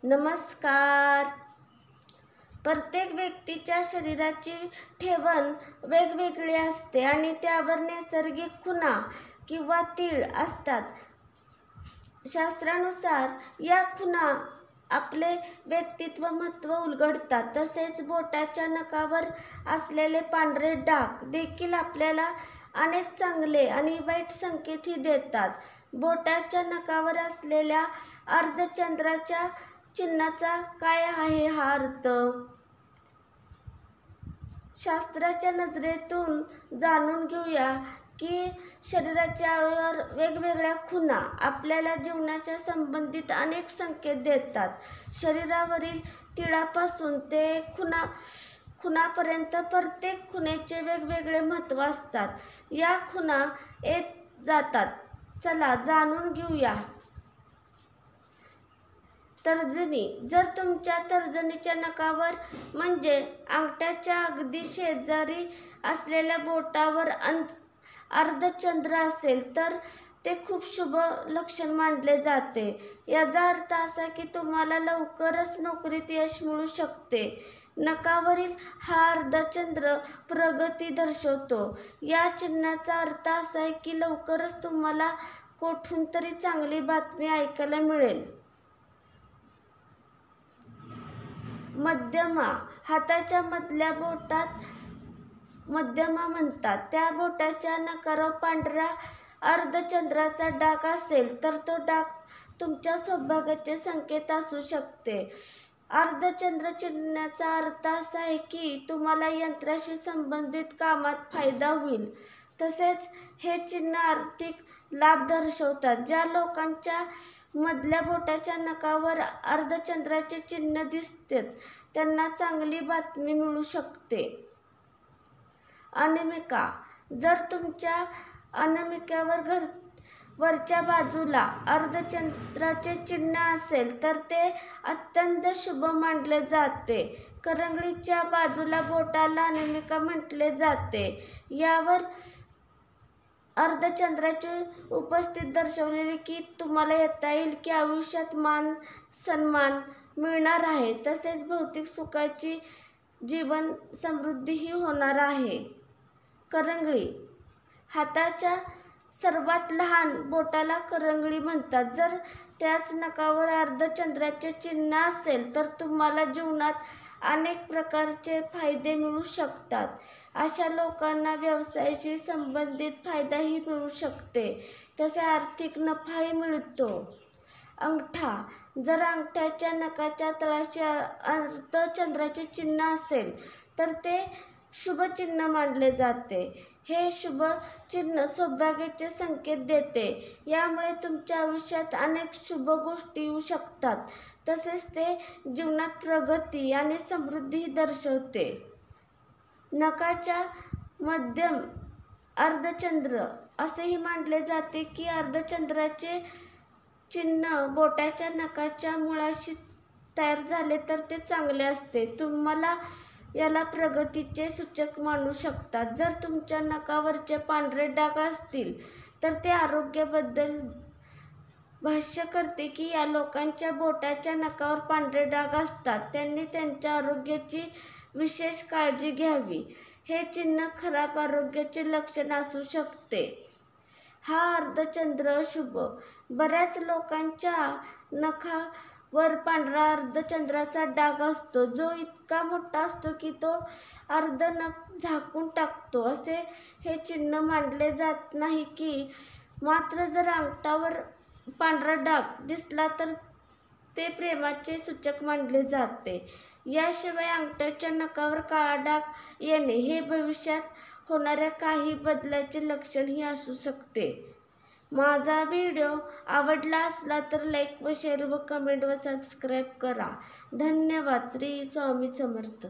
नमस्कार. प्रत्येक व्यक्तीच्या शरीराची ठेवण वेगवेगळी असते आणि त्यावर नैसर्गिक खुणा किंवा तीळ असतात. शास्त्रानुसार या खुणा आपले व्यक्तित्व महत्त्व उलगडतात. तसेच बोटाच्या नखावर असलेले पांढरे डाग देखील आपल्याला अनेक चांगले आणि वाईट संकेतही देतात. बोटाच्या नखावर असलेल्या अर्धचंद्राच्या चिन्हाचा काय आहे हा अर्थ? शास्त्राच्या नजरेतून जाणून घेऊया की शरीराच्या अवयवावर वेगवेगळ्या खुणा आपल्याला जीवनाच्या संबंधित अनेक संकेत देतात. शरीरावरील तिळापासून ते खुणापर्यंत प्रत्येक खुणेचे वेगवेगळे महत्त्व असतात. या खुणा येत जातात. चला जाणून घेऊया. तर्जनी. जर तुमच्या तर्जनीच्या नखावर म्हणजे अंगठ्याच्या अगदी शेजारी असलेल्या बोटावर अर्धचंद्र असेल तर ते खूप शुभ लक्षण मानले जाते. याचा अर्थ असा की तुम्हाला लवकरच नोकरीत यश मिळू शकते. नखावरील हा अर्धचंद्र प्रगती दर्शवतो. या चिन्हाचा अर्थ असा आहे की लवकरच तुम्हाला कोठून तरी चांगली बातमी ऐकायला मिळेल. मध्यमा. हाताच्या मधल्या बोटात मध्यमा म्हणतात. त्या बोटाच्या नखावर पांढऱ्या अर्धचंद्राचा डाग असेल तर तो डाग तुमच्या सौभाग्याचे संकेत असू शकते. अर्धचंद्र चिन्हाचा अर्थ असा आहे की तुम्हाला यंत्राशी संबंधित कामात फायदा होईल. तसेच हे चिन्ह आर्थिक लाभ दर्शवतात. ज्या लोकांच्या मधल्या बोटाच्या नखावर अर्धचंद्राचे चिन्ह दिसते त्यांना चांगली बातमी मिळू शकते. अनामिका. जर तुमच्या अनामिकेवर वरच्या बाजूला अर्धचंद्राचे चिन्ह असेल तर ते अत्यंत शुभ मानले जाते. करंगळीच्या बाजूला बोटाला अनामिका म्हटले जाते. यावर अर्धचंद्राची उपस्थिती दर्शवली की तुम्हाला येता येईल की आयुष्यात मान सन्मान मिळणार आहे. तसेच भौतिक सुखाची जीवन समृद्धीही होणार आहे. करंगळी. हाताच्या सर्वात लहान बोटाला करंगळी म्हणतात. जर त्याच नखावर अर्धचंद्राचे चिन्ह असेल तर तुम्हाला जीवनात अनेक प्रकारचे फायदे मिळू शकतात. अशा लोकांना व्यवसायाशी संबंधित फायदाही मिळू शकते. तसे आर्थिक नफाही मिळतो. अंगठा. जर अंगठ्याच्या नखाच्या तळाशी अर्धचंद्राचे चिन्ह असेल तर ते शुभ चिन्ह मानले जाते. हे शुभ चिन्ह सौभाग्याचे संकेत देते. यामुळे तुमच्या आयुष्यात अनेक शुभ गोष्टी येऊ शकतात. तसेच ते जीवनात प्रगती आणि समृद्धीही दर्शवते. नखाच्या मध्यम अर्धचंद्र. असेही मानले जाते की अर्धचंद्राचे चिन्ह बोटाच्या नखाच्या मुळाशी तयार झाले तर ते चांगले असते. तुम्हाला याला प्रगतीचे सूचक मानू शकतात. जर तुमच्या नखावरचे पांढरे डाग असतील तर ते आरोग्याबद्दल भाष्य करते की या लोकांच्या बोटाच्या नखावर पांढरे डाग असतात. त्यांनी त्यांच्या आरोग्याची विशेष काळजी घ्यावी. हे चिन्ह खराब आरोग्याचे लक्षण असू शकते. हा अर्धचंद्र अशुभ. बऱ्याच लोकांच्या नखावर पांढरा अर्धचंद्राचा डाग असतो जो इतका मोठा असतो की तो अर्ध नख झाकून टाकतो. असे हे चिन्ह मानले जात नाही की मात्र जर अंगठावर पांढरा डाग दिसला तर ते प्रेमाचे सूचक मानले जाते. याशिवाय अंगठ्याच्या नखावर काळा डाग येणे हे भविष्यात होणाऱ्या काही बदलाचे लक्षणही असू शकते. माझा व्हिडिओ आवडला असला तर लाईक व शेअर व कमेंट व सबस्क्राईब करा. धन्यवाद. श्री स्वामी समर्थ.